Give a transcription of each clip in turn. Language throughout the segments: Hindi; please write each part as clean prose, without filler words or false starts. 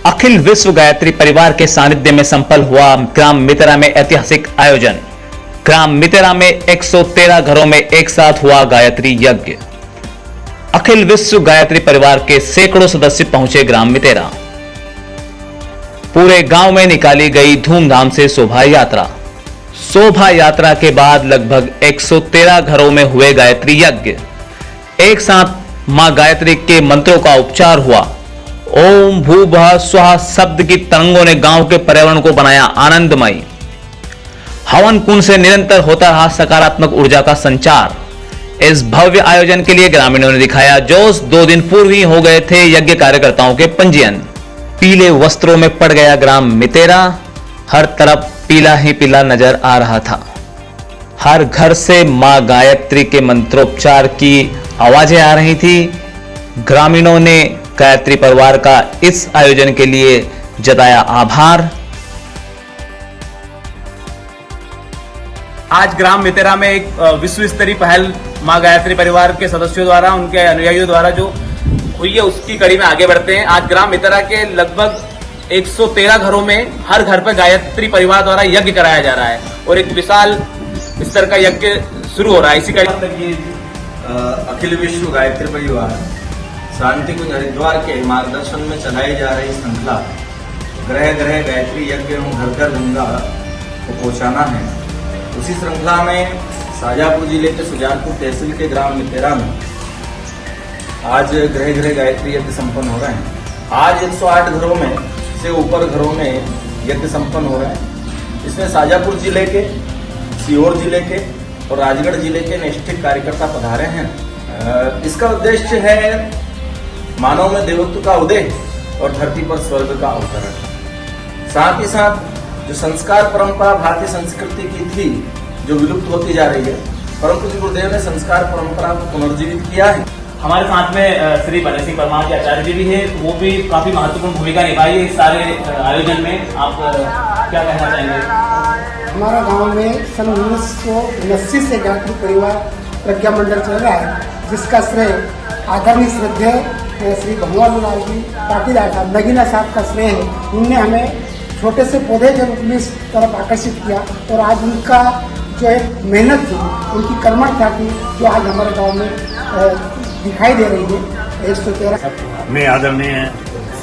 अखिल विश्व गायत्री परिवार के सानिध्य में संपन्न हुआ ग्राम मितेरा में ऐतिहासिक आयोजन। ग्राम मितेरा में 113 घरों में एक साथ हुआ गायत्री यज्ञ। अखिल विश्व गायत्री परिवार के सैकड़ों सदस्य पहुंचे ग्राम मितेरा। पूरे गांव में निकाली गई धूमधाम से शोभा यात्रा। शोभा यात्रा के बाद लगभग 113 घरों में हुए गायत्री यज्ञ। एक साथ मां गायत्री के मंत्रों का उच्चार हुआ। ओम भूभुवः स्वः शब्द की तरंगों ने गांव के पर्यावरण को बनाया आनंदमय। हवन कुंड से निरंतर होता रहा सकारात्मक ऊर्जा का संचार। इस भव्य आयोजन के लिए ग्रामीणों ने दिखाया जोश। 2 दिन पूर्व ही हो गए थे यज्ञ कार्यकर्ताओं के पंजीयन। पीले वस्त्रों में पड़ गया ग्राम मितेरा। हर तरफ पीला ही पीला नजर आ रहा था। हर घर से मां गायत्री के मंत्रोच्चार की आवाजें आ रही थी। ग्रामीणों ने गायत्री परिवार का इस आयोजन के लिए जताया आभार। आज ग्राम मितेरा में एक विश्व स्तरीय पहल मां गायत्री परिवार के सदस्यों द्वारा, उनके अनुयायियों द्वारा जो हुई है, उसकी कड़ी में आगे बढ़ते हैं। आज ग्राम मितेरा के लगभग 113 घरों में हर घर पर गायत्री परिवार द्वारा यज्ञ कराया जा रहा है और एक विशाल स्तर का यज्ञ शुरू हो रहा है। इसी कड़ी अखिल विश्व गायत्री परिवार शांति कुंज हरिद्वार के मार्गदर्शन में चलाई जा रही श्रृंखला ग्रह ग्रह गायत्री यज्ञ एवं घर घर गंगा को पहुंचाना है। उसी श्रृंखला में शाजापुर जिले के सुजानपुर तहसील के ग्राम मितेरा में आज ग्रह ग्रह गायत्री यज्ञ संपन्न हो रहे हैं। आज 108 घरों में से ऊपर घरों में यज्ञ संपन्न हो रहे हैं। इसमें शाजापुर जिले के, सीहोर जिले के और राजगढ़ जिले के निष्ठित कार्यकर्ता पधारे हैं। इसका उद्देश्य है मानव में देवत्व का उदय और धरती पर स्वर्ग का अवतरण। साथ ही साथ जो संस्कार परंपरा भारतीय संस्कृति की थी, जो विलुप्त होती जा रही है, परम पूज्य गुरुदेव ने संस्कार परंपरा को पुनर्जीवित किया है। हमारे साथ में श्री बलदेव सिंह परमार के आचार्य जी भी है, तो वो भी काफी महत्वपूर्ण भूमिका निभाई है इस सारे आयोजन में। आप क्या कहना चाहेंगे? हमारा गांव में सन 1980 से गायत्री परिवार प्रज्ञा मंडल चल रहा है, जिसका श्रेय आदरणीय श्रद्धेय श्री भगवान लाल जी पाटीदार साहब, नगीना साहब का श्रेय है। उनने हमें छोटे से पौधे के रूप में इस तरफ आकर्षित किया और आज उनका जो एक मेहनत थी, उनकी कर्मठता थी, जो आज हमारे गांव में दिखाई दे रही है। 113 मैं आदरणीय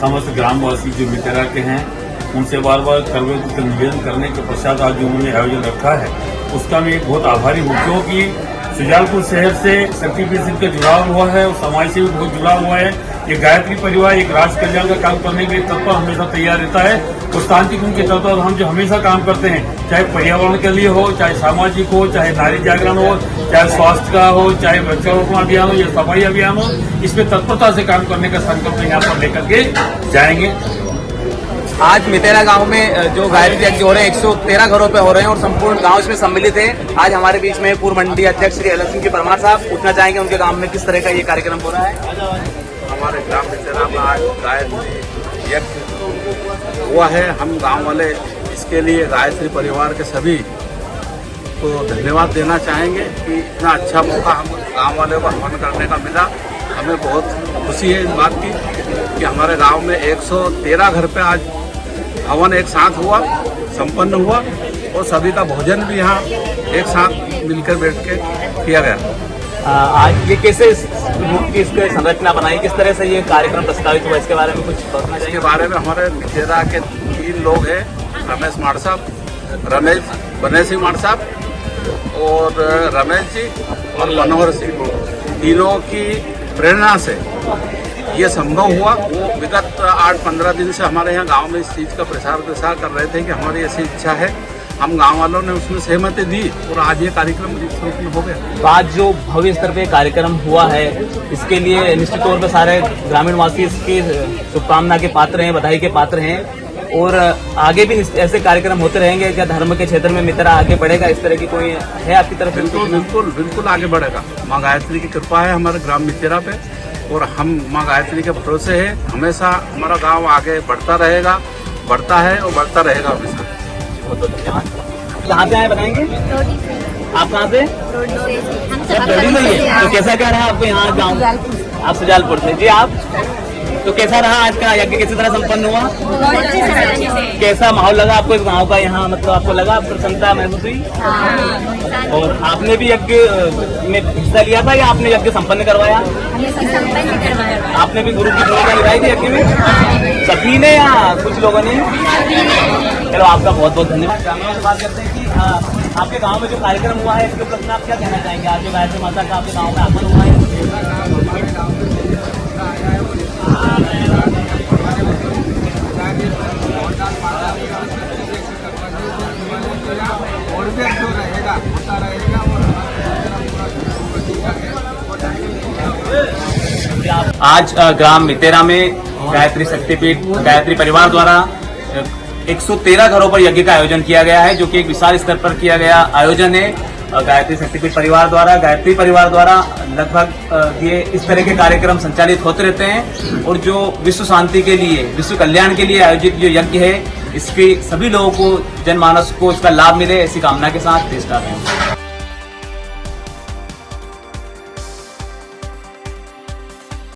समस्त ग्रामवासी जो मितेरा के हैं, उनसे बार बार करवे निवेदन करने के पश्चात आज जो उन्होंने आयोजन रखा है, उसका मैं बहुत आभारी हूँ, क्योंकि सुजानपुर शहर से शक्तिपीठ सिंह का जुड़ाव हुआ है और समाज से भी बहुत जुड़ा हुआ है। ये गायत्री परिवार एक राष्ट्र कल्याण का काम करने के लिए तत्पर हमेशा तैयार रहता है और शांति कुंज के तत्पर हम जो हमेशा काम करते हैं, चाहे पर्यावरण के लिए हो, चाहे सामाजिक हो, चाहे नारी जागरण हो, चाहे स्वास्थ्य का हो, चाहे वृक्षारोपण अभियान हो या सफाई अभियान हो, इसमें तत्परता से काम करने का संकल्प यहाँ पर लेकर के जाएंगे। आज मितेरा गांव में जो गायत्री यज्ञ हो रहे हैं 113 घरों पे हो रहे हैं और संपूर्ण गांव इसमें सम्मिलित है। आज हमारे बीच में पूर्व मंडी अध्यक्ष श्री बलदेव सिंह परमार साहब, पूछना चाहेंगे उनके गांव में किस तरह का ये कार्यक्रम हो रहा है? हमारे ग्राम मितेरा में आज गायत्री यज्ञ हुआ है। हम गांव वाले इसके लिए गायत्री परिवार के सभी को धन्यवाद देना चाहेंगे कि इतना अच्छा मौका हम गांव वाले को हवन करने का मिला। हमें बहुत खुशी है इस बात की कि हमारे गांव में 113 घर पे आज हवन एक साथ हुआ, संपन्न हुआ और सभी का भोजन भी यहाँ एक साथ मिलकर बैठ के किया गया। आज ये कैसे इसकी संरचना बनाई, किस तरह से ये कार्यक्रम प्रस्तावित हुआ, इसके बारे में कुछ बताना चाहिए? इसके बारे में हमारे मितेरा के 3 लोग हैं, रमेश माड़ साहब, बलदेव सिंह माड़ साहब और रमेश जी और मनोहर सिंह, तीनों की प्रेरणा से ये संभव हुआ। वो विगत 8-15 दिन से हमारे यहाँ गांव में इस चीज़ का प्रसार कर रहे थे कि हमारी ऐसी इच्छा है। हम गांव वालों ने उसमें सहमति दी और आज ये कार्यक्रम संपन्न हो गया। तो आज जो भव्य स्तर पे कार्यक्रम हुआ है, इसके लिए निश्चित तौर पर सारे ग्रामीणवासी इसकी शुभकामना के पात्र हैं, बधाई के पात्र हैं और आगे भी ऐसे कार्यक्रम होते रहेंगे। क्या धर्म के क्षेत्र में मितेरा आगे बढ़ेगा? इस तरह की कोई है आपकी तरफ? बिल्कुल आगे बढ़ेगा। माँ गायत्री की कृपा है हमारे ग्राम मितेरा पे और हम माँ गायत्री के भरोसे है। हमेशा हमारा गांव आगे बढ़ता रहेगा, बढ़ता है और बढ़ता रहेगा हमेशा। बहुत बहुत धन्यवाद। कहाँ से आए बताएंगे? आप कहाँ से? तो कैसा क्या रहा आपको यहाँ गाँव? आप सुजालपुर से। जी आप? तो कैसा रहा आज का यज्ञ, किसी तरह संपन्न हुआ? बहुत अच्छे से। कैसा माहौल लगा आपको इस गाँव का यहाँ, मतलब आपको लगा प्रसन्नता महसूस हुई? और आपने भी यज्ञ में हिस्सा लिया था या आपने यज्ञ संपन्न करवाया? आपने भी गुरु की भूमिका निभाई थी यज्ञ में? सभी ने या कुछ लोगों ने? चलो आपका बहुत बहुत धन्यवाद। ग्रामीणों से बात करते हैं कि आपके गांव में जो कार्यक्रम हुआ है इसके उपलक्ष्य में आप क्या कहना चाहेंगे? आज जो गायत्री माता का आपके गांव में आगमन हुआ है, आज ग्राम मितेरा में गायत्री शक्तिपीठ गायत्री परिवार द्वारा 113 घरों पर यज्ञ का आयोजन किया गया है, जो कि एक विशाल स्तर पर किया गया आयोजन है। गायत्री शक्तिपीठ परिवार द्वारा, गायत्री परिवार द्वारा लगभग ये इस तरह के कार्यक्रम संचालित होते रहते हैं और जो विश्व शांति के लिए, विश्व कल्याण के लिए आयोजित जो यज्ञ है, इसके सभी लोगों को, जनमानस को इसका लाभ मिले, ऐसी कामना के साथ देश का